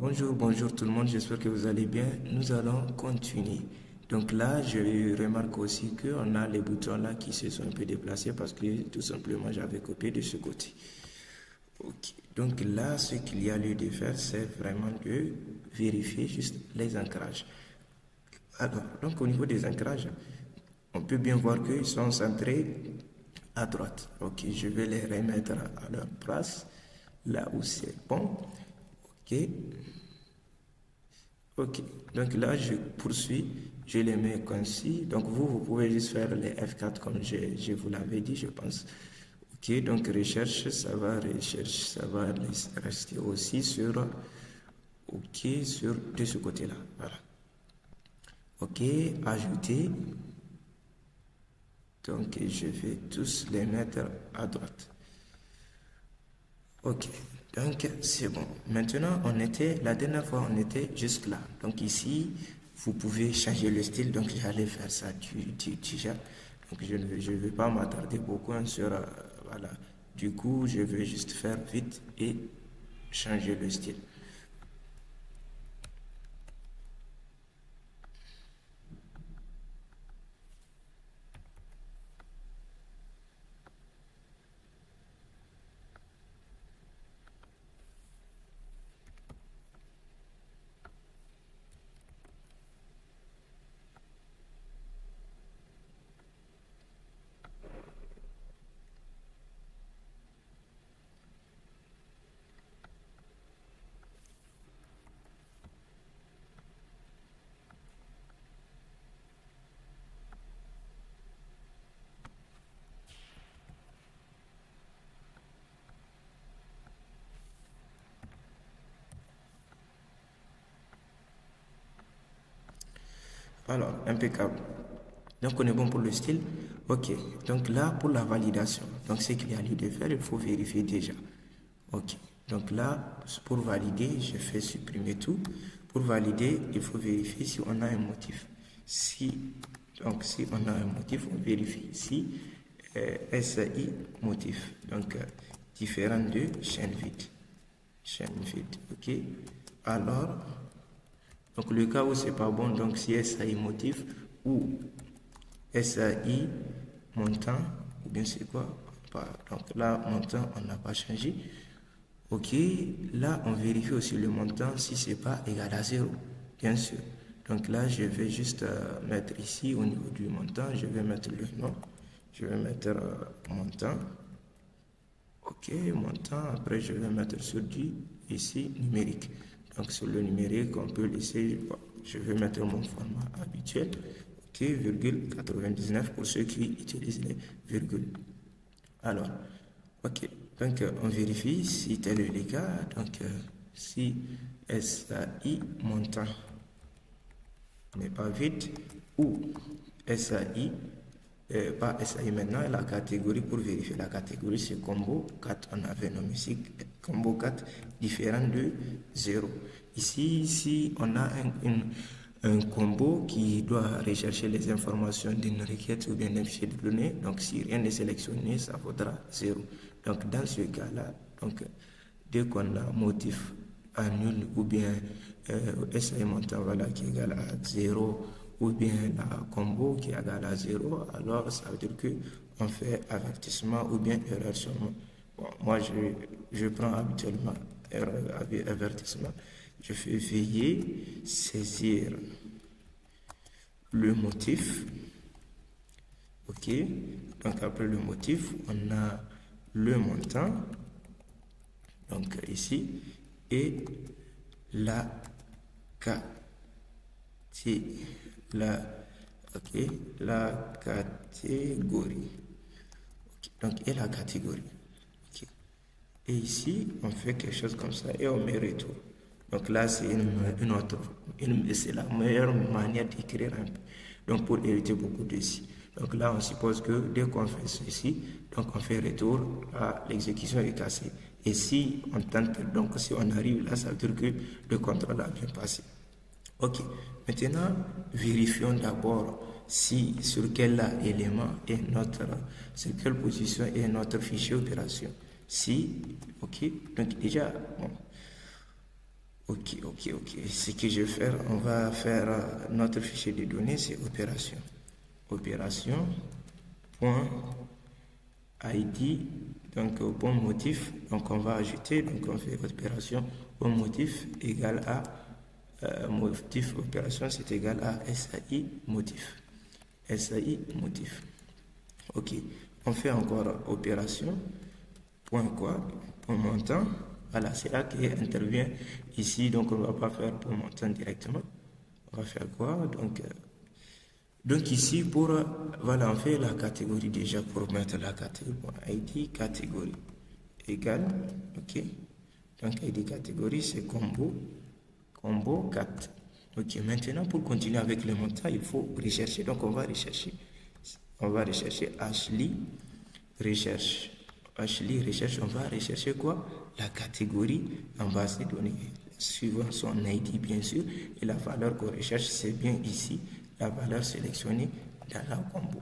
Bonjour tout le monde, j'espère que vous allez bien. Nous allons continuer. Donc là, je remarque aussi qu'on a les boutons là qui se sont un peu déplacés parce que tout simplement j'avais copié de ce côté. Ok, donc là, ce qu'il y a lieu de faire, c'est vraiment de vérifier juste les ancrages. Alors, donc au niveau des ancrages, on peut bien voir qu'ils sont centrés à droite. Ok, je vais les remettre à leur place, là où c'est bon. Ok, donc là je poursuis, je les mets comme ci. Donc vous pouvez juste faire les F4 comme je vous l'avais dit, je pense. Ok, donc recherche, ça va rester aussi sur, ok, sur de ce côté-là. Voilà. Ok, ajouter. Donc je vais tous les mettre à droite. Ok, donc c'est bon. Maintenant, la dernière fois, on était juste là. Donc ici, vous pouvez changer le style. Donc j'allais faire ça déjà. Donc je ne vais pas m'attarder beaucoup sur, voilà. Du coup, je vais juste faire vite et changer le style. Alors, impeccable. Donc, on est bon pour le style. Ok. Donc là, pour la validation, donc ce qu'il y a lieu de faire, il faut vérifier déjà. Ok. Donc là, pour valider, je fais supprimer tout. Pour valider, il faut vérifier si on a un motif. Si on a un motif, on vérifie ici. SI motif. Donc, différent de chaîne vide. Chaîne vide. Ok. Alors, donc le cas où c'est pas bon, donc si SAI motif ou SAI montant, ou bien c'est quoi? Donc là, montant, on n'a pas changé. Ok, là, on vérifie aussi le montant si c'est pas égal à 0, bien sûr. Donc là, je vais juste mettre ici au niveau du montant, je vais mettre le nom, je vais mettre montant. Ok, montant, après je vais mettre sur du ici numérique. Donc sur le numérique, on peut laisser, je vais mettre mon format habituel, ok, virgule 99 pour ceux qui utilisent les virgules. Alors, ok, donc on vérifie si tel est le cas, donc si SAI montant n'est pas vide ou SAI pas SAI maintenant, la catégorie pour vérifier la catégorie c'est combo 4, on avait nommé ici combo 4 différent de 0. Ici, si on a un combo qui doit rechercher les informations d'une requête ou bien d'un fichier de données, donc si rien n'est sélectionné, ça vaudra 0. Donc dans ce cas-là, donc dès qu'on a motif à nul ou bien SAI montant voilà, qui est égal à 0 ou bien la combo qui est égal à 0, alors ça veut dire qu'on fait avertissement ou bien erreur seulement. Bon, moi, je prends habituellement avertissement. Je fais veiller saisir le motif. Ok. Donc, après le motif, on a le montant. Donc, ici. Et la catégorie. Okay. Donc, et la catégorie. Okay. Et ici, on fait quelque chose comme ça et on met retour. Donc là, c'est c'est la meilleure manière d'écrire un peu. Donc, pour éviter beaucoup de si. Donc là, on suppose que dès qu'on fait ceci, donc on fait retour, l'exécution est cassée. Et si on tente, donc si on arrive là, ça veut dire que le contrôle a bien passé. Ok, maintenant, vérifions d'abord si sur quel élément est sur quelle position est notre fichier opération. Si, ok, donc déjà, bon, Ok. Ce que je vais faire, on va faire notre fichier de données, c'est opération. Opération, point ID, donc bon motif, donc on va ajouter, donc on fait opération bon motif égal à motif opération, c'est égal à SAI motif. SAI motif. Ok, on fait encore opération, point quoi, point montant. Voilà, c'est là qui intervient ici, donc on ne va pas faire point montant directement. On va faire quoi? Donc ici, voilà, on fait la catégorie déjà pour mettre la catégorie. ID catégorie égale, ok. Donc ID catégorie, c'est combo 4. Ok, maintenant pour continuer avec le montant, il faut rechercher. Donc on va rechercher Ashley recherche. Ashley recherche, on va rechercher quoi? La catégorie en base de données, suivant son ID bien sûr. Et la valeur qu'on recherche, c'est bien ici, la valeur sélectionnée dans la combo.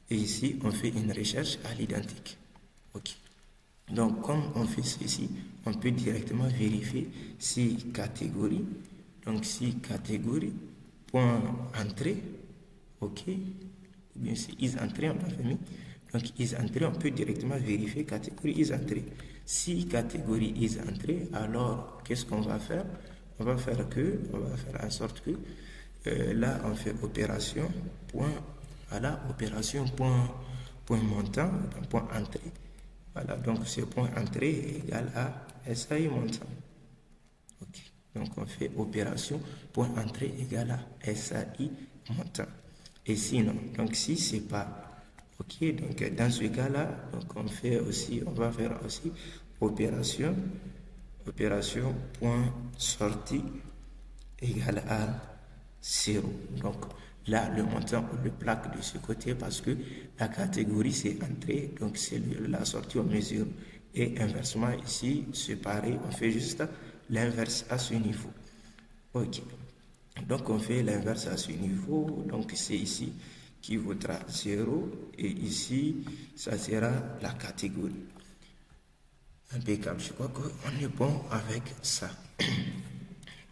Et ici, on fait une recherche à l'identique. Ok. Donc, comme on fait ceci, on peut directement vérifier si catégorie, donc si catégorie, point entrée, ok, ou bien si is entrée, on a fait mis. Donc, is entrée, on peut directement vérifier catégorie is entrée. Si catégorie is entrée, alors qu'est-ce qu'on va faire? On va faire en sorte que là, on fait opération, point, voilà, opération, point montant, point entrée. Voilà, donc ce point entrée égal à SAI montant. Ok, donc on fait opération, point entrée égal à SAI montant. Et sinon, donc si c'est pas, ok, donc dans ce cas-là, donc on va faire aussi opération point sortie égal à 0. Donc là, le montant, on le plaque de ce côté parce que la catégorie, c'est entrée, donc c'est la sortie, on mesure. Et inversement, ici, c'est pareil, on fait juste l'inverse à ce niveau. Ok. Donc, on fait l'inverse à ce niveau. Donc, c'est ici qui vaudra 0. Et ici, ça sera la catégorie. Impeccable. Je crois qu'on est bon avec ça.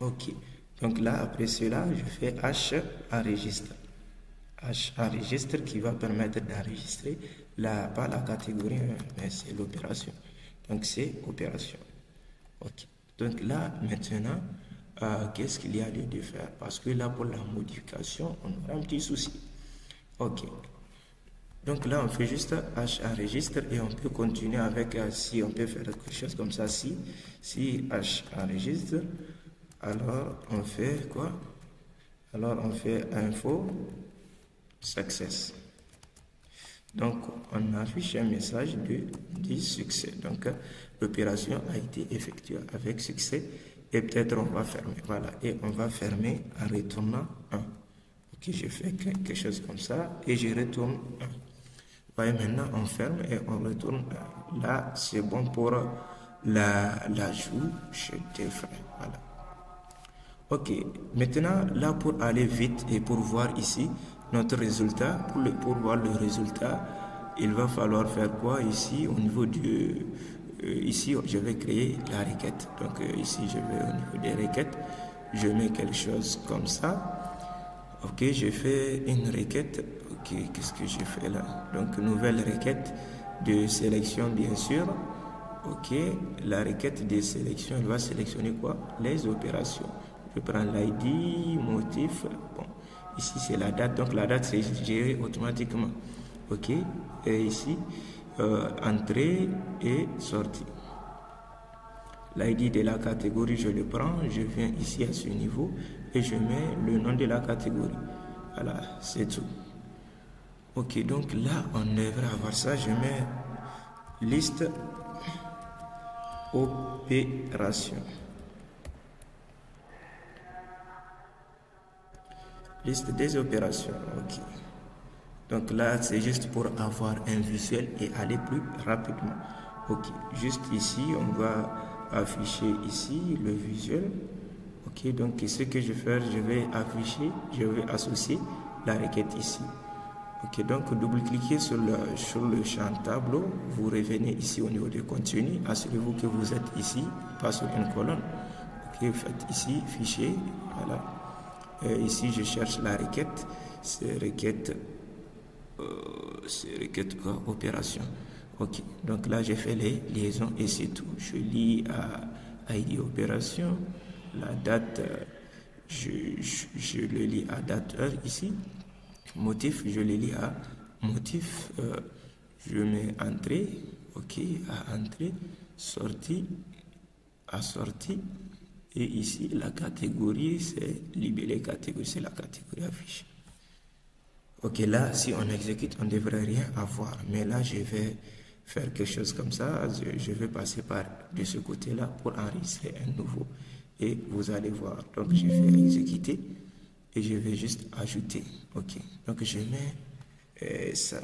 Ok. Donc là, après cela, je fais H enregistre. H enregistre qui va permettre d'enregistrer pas la catégorie, mais c'est l'opération. Donc c'est opération. Ok. Donc là, maintenant, qu'est-ce qu'il y a lieu de faire? Parce que là, pour la modification, on aura un petit souci. Ok. Donc là, on fait juste H enregistre et on peut continuer avec, si on peut faire quelque chose comme ça, si H enregistre. Alors, on fait quoi? Alors, on fait info success. Donc, on affiche un message de succès. Donc, l'opération a été effectuée avec succès. Et peut-être on va fermer. Voilà. Et on va fermer en retournant 1. Ok, je fais quelque chose comme ça et je retourne 1. Vous voyez, maintenant, on ferme et on retourne 1. Là, c'est bon pour l'ajout chez tes frais. Voilà. Ok, maintenant là pour aller vite et pour voir ici notre résultat, pour voir le résultat, il va falloir faire quoi ici au niveau du... ici je vais créer la requête. Donc ici je vais au niveau des requêtes, je mets quelque chose comme ça. Ok, je fais une requête. Ok, qu'est-ce que je fais là? Donc nouvelle requête de sélection bien sûr. Ok, la requête de sélection, elle va sélectionner quoi? Les opérations. Je prends l'ID, motif. Bon, ici c'est la date, donc la date c'est géré automatiquement. Ok, et ici entrée et sortie. L'ID de la catégorie, je le prends, je viens ici à ce niveau et je mets le nom de la catégorie. Voilà, c'est tout. Ok, donc là on devrait avoir ça. Je mets liste opération. Liste des opérations. Ok. Donc là, c'est juste pour avoir un visuel et aller plus rapidement. Ok. Juste ici, on va afficher ici le visuel. Ok. Donc ce que je vais faire, je vais afficher, je vais associer la requête ici. Ok. Donc double-cliquez sur le champ tableau. Vous revenez ici au niveau du contenu. Assurez-vous que vous êtes ici, pas sur une colonne. Ok, Ok, vous faites ici, fichier, voilà. Ici, je cherche la requête. C'est requête quoi? Opération. Ok, donc là, j'ai fait les liaisons et c'est tout. Je lis à ID opération. La date, je le lis à date heure ici. Motif, je le lis à motif. Je mets entrée, ok, à entrée, sortie, à sortie. Et ici, la catégorie, c'est libellé catégorie, c'est la catégorie affichée. Ok, là, si on exécute, on ne devrait rien avoir. Mais là, je vais faire quelque chose comme ça. Je vais passer par de ce côté-là pour enregistrer un nouveau. Et vous allez voir. Donc, je vais exécuter et je vais juste ajouter. Ok, donc je mets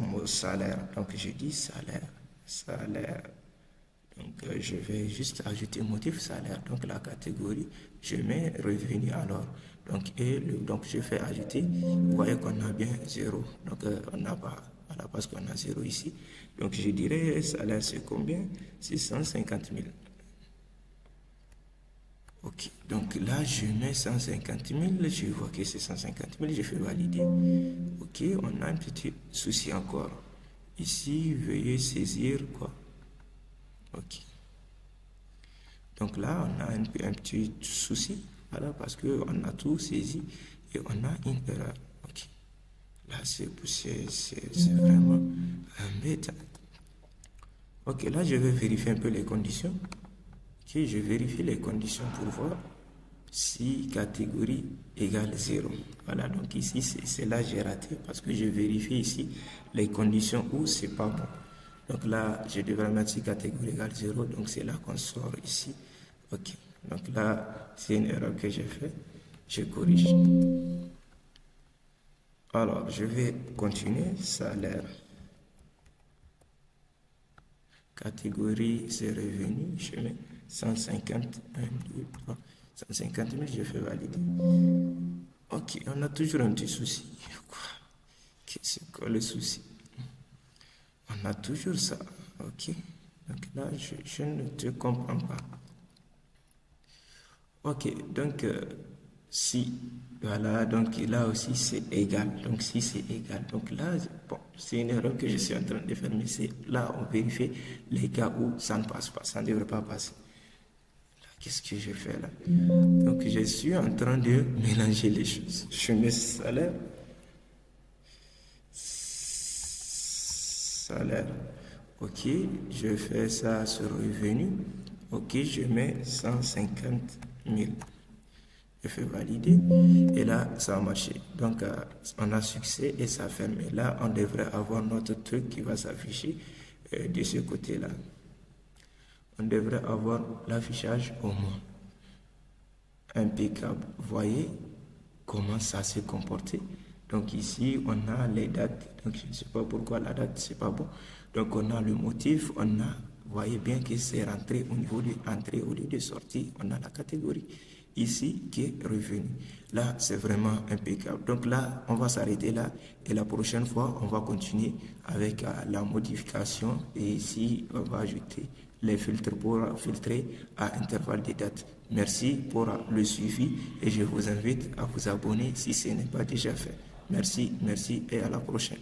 mon salaire. Donc, je dis salaire, salaire. Donc, je vais juste ajouter motif salaire. Donc, la catégorie, je mets revenu alors. Donc, donc je fais ajouter. Vous voyez qu'on a bien 0. Donc, on n'a pas, voilà, parce qu'on a 0 ici. Donc, je dirais salaire, c'est combien? 650 000. Ok, donc là, je mets 150 000. Je vois que c'est 150 000. Je fais valider. Ok, on a un petit souci encore. Ici, veuillez saisir quoi? Ok. Donc là, on a un petit souci. Voilà, parce qu'on a tout saisi et on a une erreur. Ok. Là, c'est vraiment embêtant. Ok, là, je vais vérifier un peu les conditions. Ok, je vérifie les conditions pour voir si catégorie égale 0. Voilà, donc ici, c'est là j'ai raté parce que je vérifie ici les conditions où c'est pas bon. Donc là, je devrais mettre si catégorie égale 0, donc c'est là qu'on sort ici. Ok, donc là, c'est une erreur que j'ai fait. Je corrige. Alors, je vais continuer. Salaire. Catégorie, c'est revenu. Je mets 150, 1, 2, 3, 150 000, je fais valider. Ok, on a toujours un petit souci. C'est quoi le souci? On a toujours ça. Ok, donc là, je ne te comprends pas. Ok, donc si, voilà, donc là aussi c'est égal. Donc si c'est égal, donc là, bon, c'est une erreur que je suis en train de faire, mais c'est là on vérifie les cas où ça ne passe pas, ça ne devrait pas passer. Qu'est-ce que je fais là? Donc je suis en train de mélanger les choses. Je mets salaire, salaire. Ok, je fais ça sur revenu. Ok, je mets 150 000. Je fais valider et là ça a marché. Donc on a succès et ça ferme. Et là on devrait avoir notre truc qui va s'afficher de ce côté là. On devrait avoir l'affichage au moins impeccable. Voyez comment ça s'est comporté. Donc ici on a les dates. Donc je ne sais pas pourquoi la date c'est pas bon. Donc on a le motif, on a, voyez bien que c'est rentré au niveau de entrée au lieu de sortie. On a la catégorie ici qui est revenu. Là c'est vraiment impeccable. Donc là on va s'arrêter là et la prochaine fois on va continuer avec la modification et ici on va ajouter les filtres pour filtrer à intervalle de dates. Merci pour le suivi et je vous invite à vous abonner si ce n'est pas déjà fait. Merci, merci et à la prochaine.